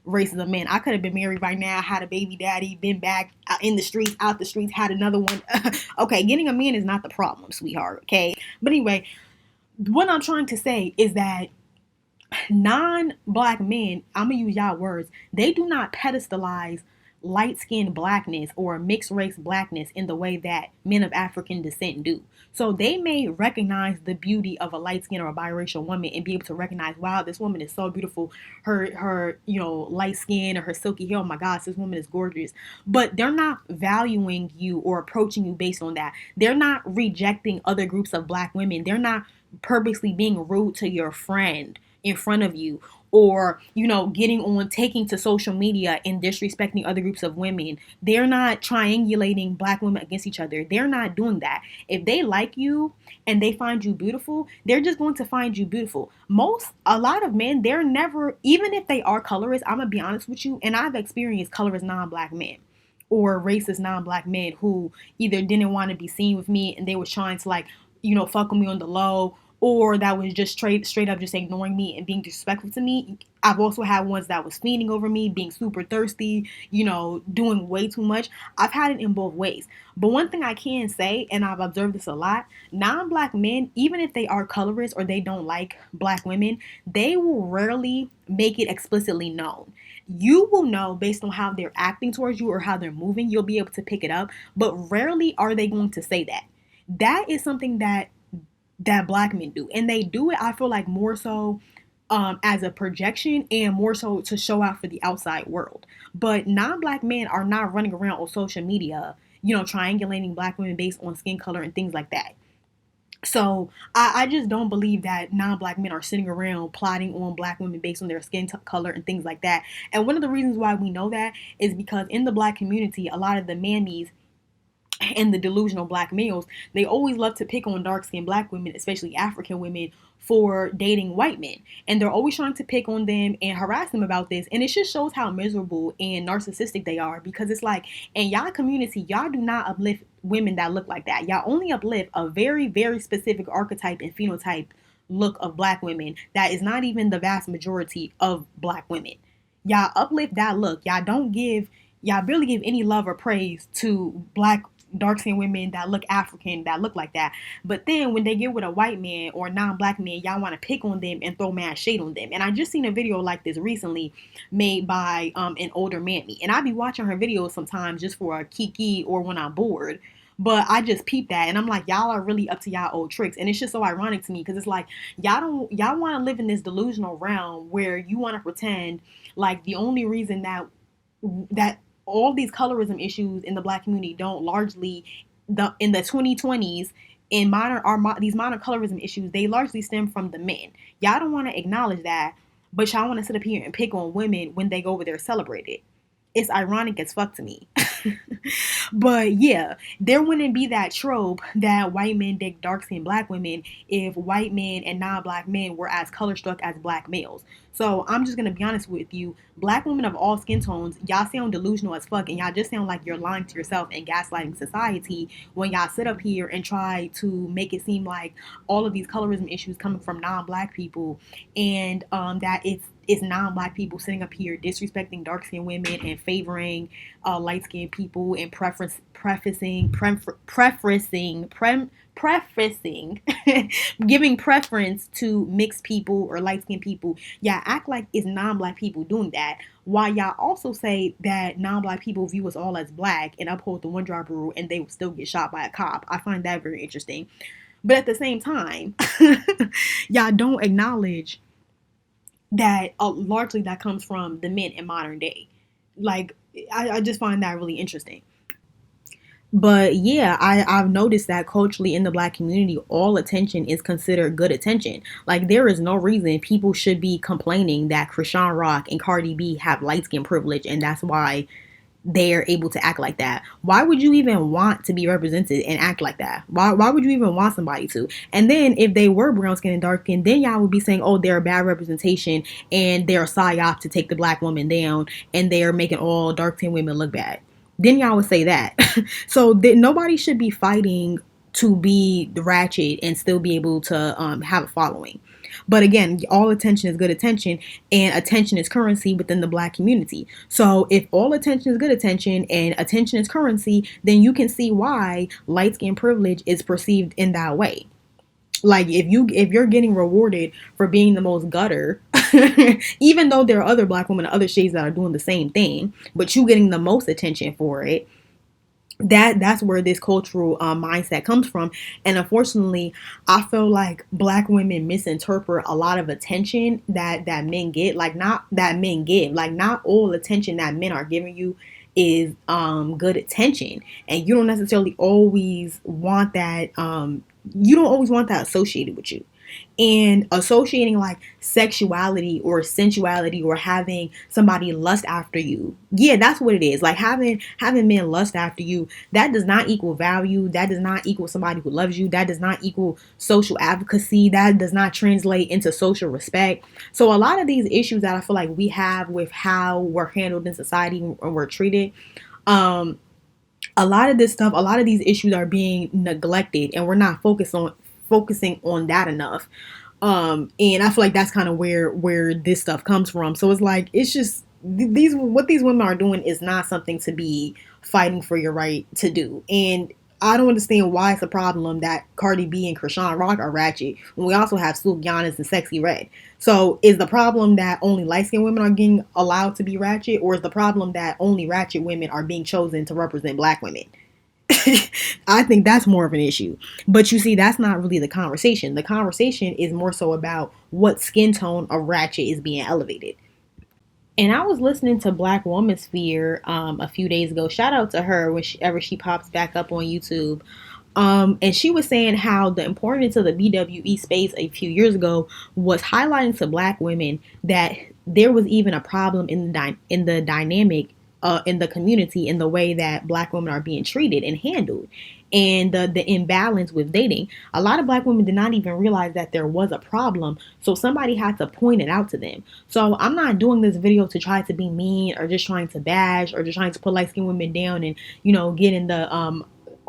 races of men. I could have been married right now, had a baby daddy, been back in the streets, out the streets, had another one. Okay, getting a man is not the problem, sweetheart, okay? But anyway, what I'm trying to say is that non-black men, I'm going to use y'all words, they do not pedestalize light-skinned blackness or mixed-race blackness in the way that men of African descent do. So they may recognize the beauty of a light-skinned or a biracial woman and be able to recognize, wow, this woman is so beautiful. Her light skin or her silky hair, oh my gosh, this woman is gorgeous. But they're not valuing you or approaching you based on that. They're not rejecting other groups of black women. They're not purposely being rude to your friend in front of you, or, taking to social media and disrespecting other groups of women. They're not triangulating black women against each other. They're not doing that. If they like you and they find you beautiful, they're just going to find you beautiful. A lot of men, they're never, even if they are colorist, I'm going to be honest with you, and I've experienced colorist non-black men or racist non-black men who either didn't want to be seen with me and they were trying to fuck with me on the low, or that was just straight up just ignoring me and being disrespectful to me. I've also had ones that was fiending over me, being super thirsty, doing way too much. I've had it in both ways. But one thing I can say, and I've observed this a lot, non-black men, even if they are colorist or they don't like black women, they will rarely make it explicitly known. You will know based on how they're acting towards you or how they're moving. You'll be able to pick it up, but rarely are they going to say that. That is something that black men do, and they do it, I feel like, more so as a projection and more so to show out for the outside world. But non-black men are not running around on social media, triangulating black women based on skin color and things like that. So I just don't believe that non-black men are sitting around plotting on black women based on their skin color and things like that. And one of the reasons why we know that is because in the black community, a lot of the mammies and the delusional black males, they always love to pick on dark-skinned black women, especially African women, for dating white men. And they're always trying to pick on them and harass them about this. And it just shows how miserable and narcissistic they are, because it's like, in y'all community, y'all do not uplift women that look like that. Y'all only uplift a very, very specific archetype and phenotype look of black women that is not even the vast majority of black women. Y'all uplift that look. Y'all barely give any love or praise to black dark-skinned women that look African, that look like that. But then when they get with a white man or a non-black man, y'all want to pick on them and throw mad shade on them. And I just seen a video like this recently made by an older mammy. And I be watching her videos sometimes just for a kiki or when I'm bored. But I just peeped that and I'm like, y'all are really up to y'all old tricks. And it's just so ironic to me, because it's like, y'all want to live in this delusional realm where you want to pretend like the only reason that all these colorism issues in the black community don't largely, in the 2020s, these modern colorism issues, they largely stem from the men. Y'all don't want to acknowledge that, but y'all want to sit up here and pick on women when they go over there celebrate it. It's ironic as fuck to me. But yeah, there wouldn't be that trope that white men dig dark-skinned black women if white men and non-black men were as color-struck as black males. So I'm just going to be honest with you. Black women of all skin tones, y'all sound delusional as fuck, and y'all just sound like you're lying to yourself and gaslighting society when y'all sit up here and try to make it seem like all of these colorism issues coming from non-black people, and that it's non-black people sitting up here disrespecting dark-skinned women and favoring light-skinned people and giving preference to mixed people or light-skinned people. Y'all act like it's non-black people doing that, while y'all also say that non-black people view us all as black and uphold the one-drop rule and they will still get shot by a cop. I find that very interesting. But at the same time, y'all don't acknowledge that largely that comes from the men in modern day. Like, I just find that really interesting. But yeah, I've noticed that culturally in the black community, all attention is considered good attention. Like, there is no reason people should be complaining that Krishan Rock and Cardi B have light skin privilege, and that's why they're able to act like that. Why would you even want to be represented and act like that? Why would you even want somebody to? And then if they were brown skin and dark skin, then y'all would be saying, oh, they're a bad representation and they're a psyop to take the black woman down and they're making all dark skin women look bad. Then y'all would say that. So nobody should be fighting to be ratchet and still be able to have a following. But again, all attention is good attention, and attention is currency within the black community. So if all attention is good attention and attention is currency, then you can see why light skin privilege is perceived in that way. Like, if you're getting rewarded for being the most gutter, even though there are other black women, other shades that are doing the same thing, but you getting the most attention for it, that's where this cultural mindset comes from. And unfortunately, I feel like black women misinterpret a lot of attention that men get. Like, not that men give, like, not all attention that men are giving you is good attention, and you don't necessarily always want that. You don't always want that associated with you. And associating like sexuality or sensuality or having somebody lust after you, yeah, that's what it is. Like, having men lust after you, that does not equal value. That does not equal somebody who loves you. That does not equal social advocacy. That does not translate into social respect. So a lot of these issues that I feel like we have with how we're handled in society and we're treated, a lot of this stuff, a lot of these issues are being neglected, and we're not focusing on that enough. And I feel like that's kind of where this stuff comes from. So it's like, it's just what these women are doing is not something to be fighting for your right to do. And I don't understand why it's a problem that Cardi B and Krishan Rock are ratchet when we also have 𝙀𝙀 𝙀𝙀 and Sexy Red. So is the problem that only light-skinned women are getting allowed to be ratchet, or is the problem that only ratchet women are being chosen to represent black women? I think that's more of an issue. But you see, that's not really the conversation. The conversation is more so about what skin tone of ratchet is being elevated. And I was listening to Black Woman Sphere a few days ago. Shout out to her whenever she pops back up on YouTube. And she was saying how the importance of the BWE space a few years ago was highlighting to black women that there was even a problem in the dynamic in the community, in the way that black women are being treated and handled, and the imbalance with dating. A lot of black women did not even realize that there was a problem, so somebody had to point it out to them. So I'm not doing this video to try to be mean or just trying to bash or just trying to put light-skinned women down and, you know, get in the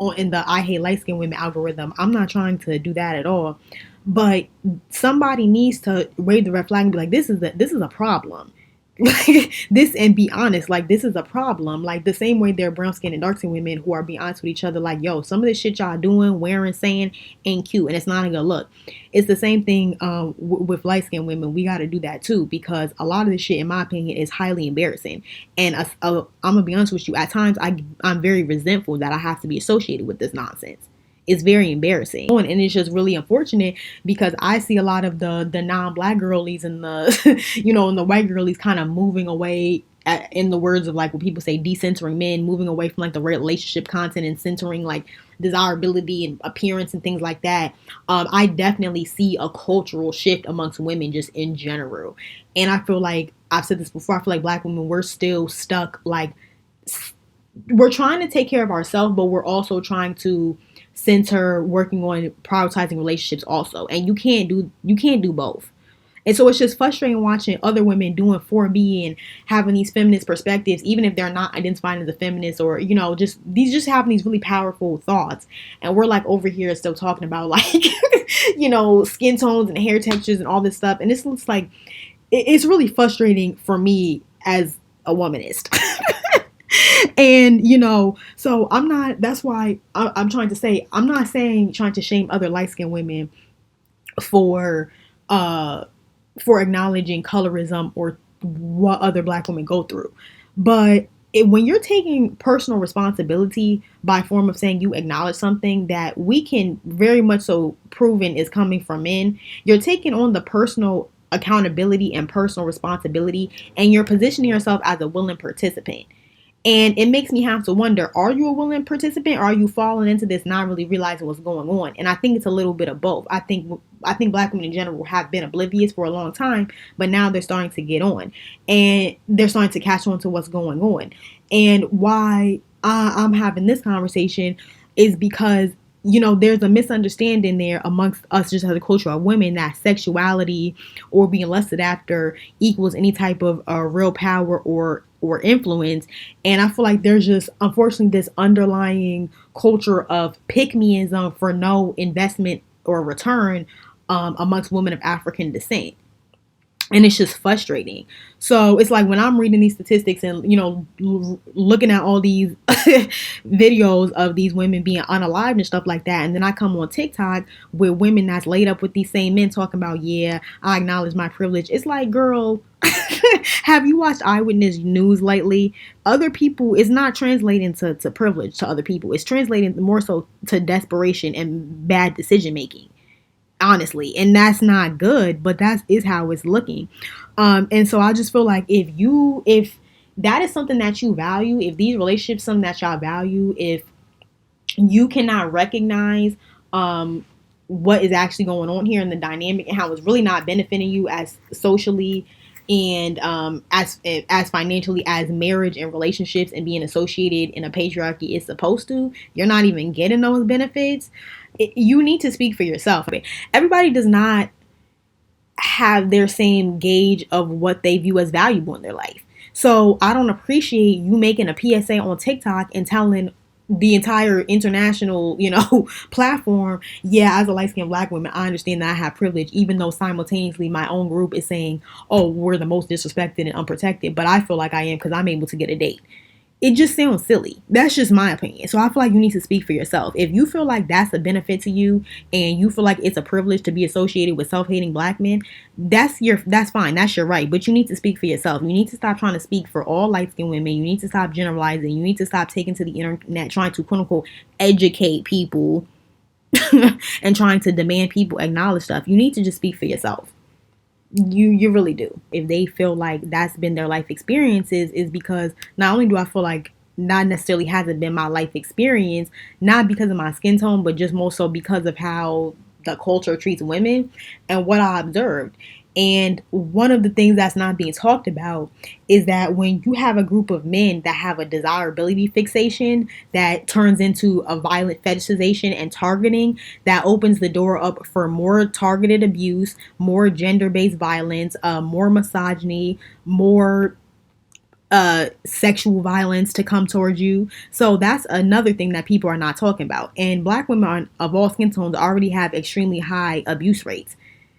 I hate light-skinned women algorithm. I'm not trying to do that at all. But somebody needs to wave the red flag and be like, this is a problem. Like this, and be honest, like, this is a problem. Like, the same way there are brown skinned and dark skinned women who are being honest with each other, like, yo, some of this shit y'all doing, wearing, saying ain't cute, and it's not a good look. It's the same thing with light skinned women. We got to do that too, because a lot of this shit, in my opinion, is highly embarrassing. And I'm gonna be honest with you, at times I'm very resentful that I have to be associated with this nonsense. It's very embarrassing, and it's just really unfortunate, because I see a lot of the non-black girlies and the and the white girlies kind of moving away, in the words of like what people say, decentering men, moving away from like the relationship content and centering like desirability and appearance and things like that. I definitely see a cultural shift amongst women just in general, and I feel like, I've said this before, I feel like black women, we're still stuck, like, we're trying to take care of ourselves, but we're also trying to center working on prioritizing relationships also, and you can't do both. And so it's just frustrating watching other women doing 4B and having these feminist perspectives, even if they're not identifying as a feminist, or just having these really powerful thoughts, and we're like over here still talking about like skin tones and hair textures and all this stuff, and it looks like it's really frustrating for me as a womanist. And so that's why I'm trying to say, I'm not trying to shame other light-skinned women for acknowledging colorism or what other black women go through, but when you're taking personal responsibility by form of saying you acknowledge something that we can very much so proven is coming from men, you're taking on the personal accountability and personal responsibility, and you're positioning yourself as a willing participant. And it makes me have to wonder, are you a willing participant, or are you falling into this not really realizing what's going on? And I think it's a little bit of both. I think Black women in general have been oblivious for a long time, but now they're starting to get on, and they're starting to catch on to what's going on. And why I'm having this conversation is because, you know, there's a misunderstanding there amongst us just as a culture of women that sexuality or being lusted after equals any type of real power or influence. And I feel like there's just, unfortunately, this underlying culture of pick-meism for no investment or return amongst women of African descent. And it's just frustrating. So it's like when I'm reading these statistics and, you know, looking at all these videos of these women being unalived and stuff like that, and then I come on TikTok with women that's laid up with these same men talking about, yeah, I acknowledge my privilege. It's like, girl, have you watched Eyewitness News lately? Other people, it's not translating to privilege to other people. It's translating more so to desperation and bad decision making, honestly. And that's not good, but that is how it's looking. And so I just feel like if that is something that you value, if these relationships something that y'all value, if you cannot recognize what is actually going on here in the dynamic and how it's really not benefiting you as socially and as financially as marriage and relationships and being associated in a patriarchy is supposed to, you're not even getting those benefits. You need to speak for yourself. Everybody does not have their same gauge of what they view as valuable in their life. So I don't appreciate you making a PSA on TikTok and telling the entire international, you know, platform, yeah, as a light-skinned Black woman, I understand that I have privilege, even though simultaneously my own group is saying, oh, we're the most disrespected and unprotected, but I feel like I am because I'm able to get a date. It just sounds silly. That's just my opinion. So I feel like you need to speak for yourself. If you feel like that's a benefit to you and you feel like it's a privilege to be associated with self-hating Black men, that's fine. That's your right. But you need to speak for yourself. You need to stop trying to speak for all light-skinned women. You need to stop generalizing. You need to stop taking to the internet trying to quote unquote educate people and trying to demand people acknowledge stuff. You need to just speak for yourself. You really do. If they feel like that's been their life experiences, is because not only do I feel like not necessarily hasn't been my life experience, not because of my skin tone, but just more so because of how the culture treats women and what I observed. And one of the things that's not being talked about is that when you have a group of men that have a desirability fixation that turns into a violent fetishization and targeting, that opens the door up for more targeted abuse, more gender-based violence, more misogyny, more sexual violence to come towards you. So that's another thing that people are not talking about. And Black women of all skin tones already have extremely high abuse rates.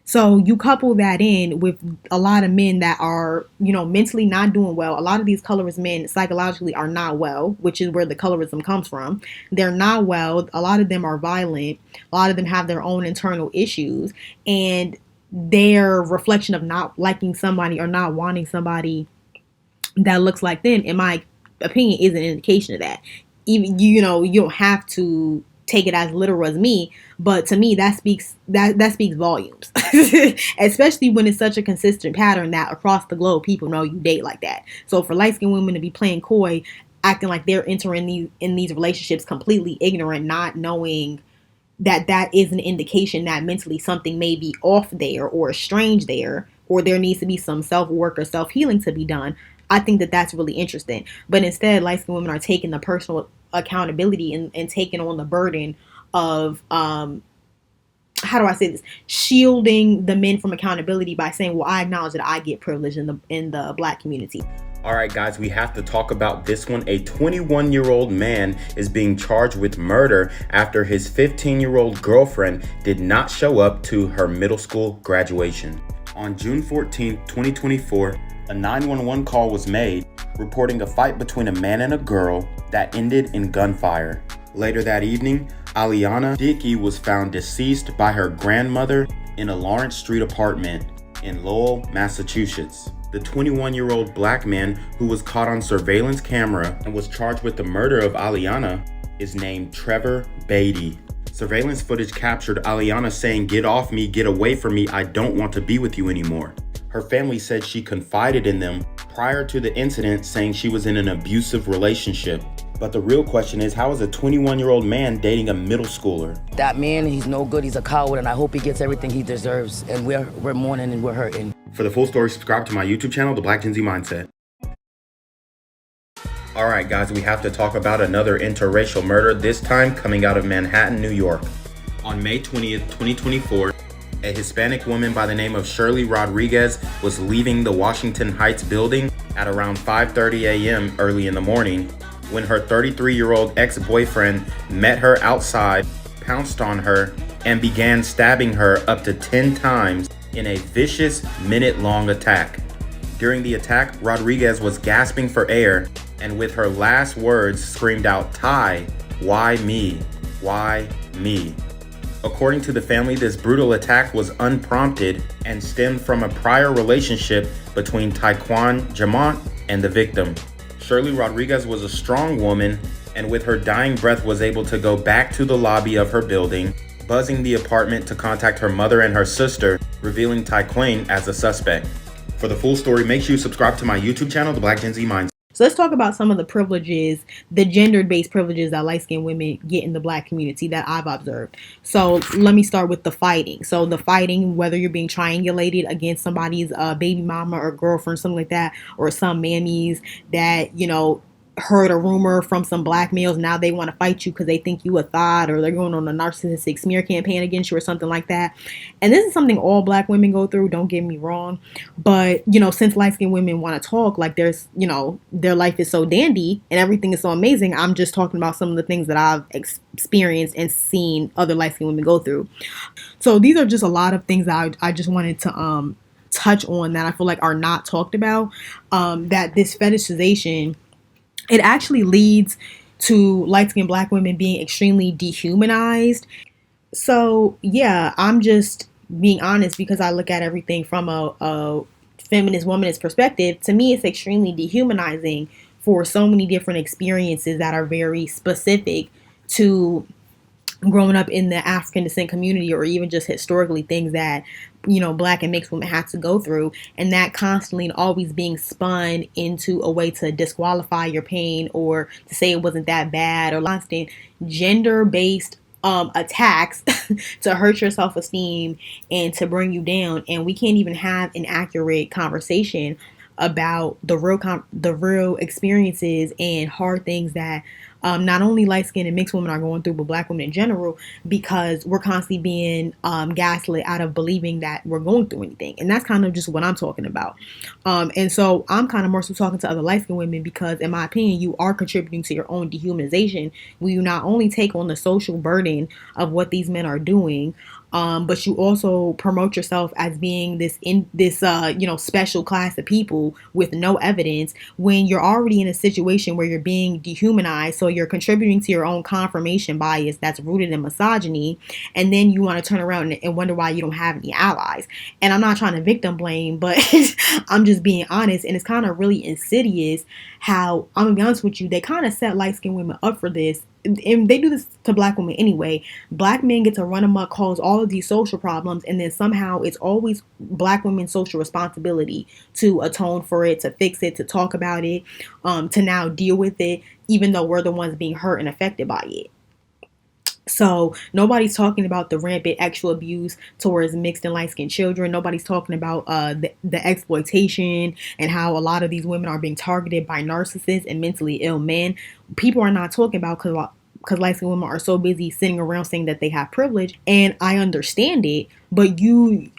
So you couple that in with a lot of men that are, you know, mentally not doing well. A lot of these colorist men psychologically are not well, which is where the colorism comes from. They're not well. A lot of them are violent. A lot of them have their own internal issues. And their reflection of not liking somebody or not wanting somebody that looks like them, in my opinion, is an indication of that. Even, you know, you don't have to take it as literal as me, but to me that speaks volumes. Especially when it's such a consistent pattern that across the globe people know you date like that. So for light-skinned women to be playing coy, acting like they're entering these relationships completely ignorant, not knowing that is an indication that mentally something may be off there or strange there, or there needs to be some self-work or self-healing to be done. I think that that's really interesting. But instead, light-skinned women are taking the personal accountability and taking on the burden of, how do I say this? Shielding the men from accountability by saying, well, I acknowledge that I get privilege in the Black community. All right, guys, we have to talk about this one. A 21-year-old man is being charged with murder after his 15-year-old girlfriend did not show up to her middle school graduation. On June 14, 2024, a 911 call was made reporting a fight between a man and a girl that ended in gunfire. Later that evening, 𝙀𝙢𝙢𝙢𝙀 𝙀𝙀 was found deceased by her grandmother in a Lawrence Street apartment in Lowell, Massachusetts. The 21-year-old black man who was caught on surveillance camera and was charged with the murder of Iliana is named Trevor Beatty. Surveillance footage captured Iliana saying, "Get off me, get away from me, I don't want to be with you anymore." Her family said she confided in them prior to the incident, saying she was in an abusive relationship. But the real question is, how is a 21-year-old man dating a middle schooler? That man, he's no good, he's a coward, and I hope he gets everything he deserves. And we're mourning and we're hurting. For the full story, subscribe to my YouTube channel, The Black Gen Z Mindset. Alright guys, we have to talk about another interracial murder, this time coming out of Manhattan, New York. On May 20th, 2024, a Hispanic woman by the name of Shirley Rodriguez was leaving the Washington Heights building at around 5:30 a.m. early in the morning when her 33-year-old ex-boyfriend met her outside, pounced on her, and began stabbing her up to 10 times in a vicious minute-long attack. During the attack, Rodriguez was gasping for air and with her last words screamed out, "Ty, why me? Why me?" According to the family, this brutal attack was unprompted and stemmed from a prior relationship between Taekwon Jamont and the victim. Shirley Rodriguez was a strong woman and with her dying breath was able to go back to the lobby of her building, buzzing the apartment to contact her mother and her sister, revealing Taekwon as a suspect. For the full story, make sure you subscribe to my YouTube channel, The Black Gen Z Mindset. So let's talk about some of the privileges, the gender-based privileges that light-skinned women get in the black community that I've observed. So let me start with the fighting. So the fighting, whether you're being triangulated against somebody's baby mama or girlfriend, something like that, or some mammies that, heard a rumor from some black males, now they want to fight you because they think you a thought, or they're going on a narcissistic smear campaign against you or something like that. And this is something all black women go through, don't get me wrong, but since light-skinned women want to talk like there's their life is so dandy and everything is so amazing, I'm just talking about some of the things that I've experienced and seen other light-skinned women go through. So these are just a lot of things that I just wanted to touch on that I feel like are not talked about, that this fetishization, it actually leads to light-skinned black women being extremely dehumanized. So yeah, I'm just being honest because I look at everything from a feminist womanist perspective. To me, it's extremely dehumanizing for so many different experiences that are very specific to growing up in the African descent community, or even just historically things that black and mixed women have to go through, and that constantly and always being spun into a way to disqualify your pain or to say it wasn't that bad, or constant gender-based attacks to hurt your self-esteem and to bring you down. And we can't even have an accurate conversation about the real experiences and hard things that not only light-skinned and mixed women are going through, but black women in general, because we're constantly being gaslit out of believing that we're going through anything. And that's kind of just what I'm talking about. And so I'm kind of more so talking to other light-skinned women because, in my opinion, you are contributing to your own dehumanization when you not only take on the social burden of what these men are doing, but you also promote yourself as being this special class of people with no evidence, when you're already in a situation where you're being dehumanized. So you're contributing to your own confirmation bias that's rooted in misogyny, and then you want to turn around and wonder why you don't have any allies. And I'm not trying to victim blame, but I'm just being honest. And it's kind of really insidious how, I'm gonna be honest with you, they kind of set light-skinned women up for this. And they do this to black women anyway. Black men get to run amok, cause all of these social problems, and then somehow it's always black women's social responsibility to atone for it, to fix it, to talk about it, to now deal with it, even though we're the ones being hurt and affected by it. So nobody's talking about the rampant sexual abuse towards mixed and light-skinned children. Nobody's talking about the exploitation and how a lot of these women are being targeted by narcissists and mentally ill men. People are not talking about, because light-skinned women are so busy sitting around saying that they have privilege. And I understand it, but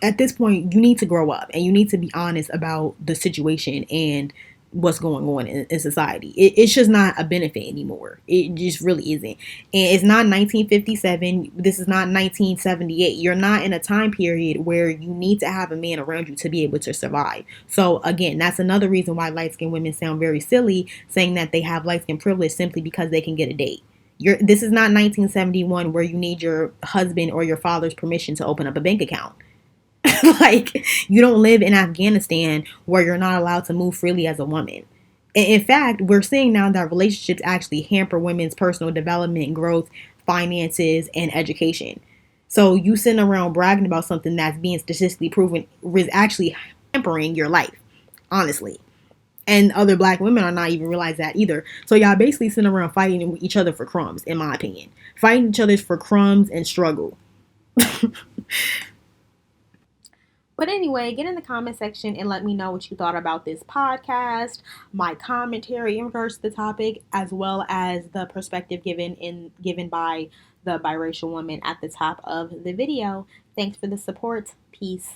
at this point, you need to grow up and you need to be honest about the situation and what's going on in society. It's just not a benefit anymore. It just really isn't. And it's not 1957. This is not 1978. You're not in a time period where you need to have a man around you to be able to survive. So again, that's another reason why light-skinned women sound very silly saying that they have light-skin privilege simply because they can get a date. This is not 1971 where you need your husband or your father's permission to open up a bank account. Like, you don't live in Afghanistan where you're not allowed to move freely as a woman. In fact, we're seeing now that relationships actually hamper women's personal development, growth, finances, and education. So you sitting around bragging about something that's being statistically proven is actually hampering your life, honestly. And other black women are not even realize that either. So y'all basically sitting around fighting each other for crumbs, in my opinion. Fighting each other for crumbs and struggle. But anyway, get in the comment section and let me know what you thought about this podcast, my commentary in regards to the topic, as well as the perspective given by the biracial woman at the top of the video. Thanks for the support. Peace.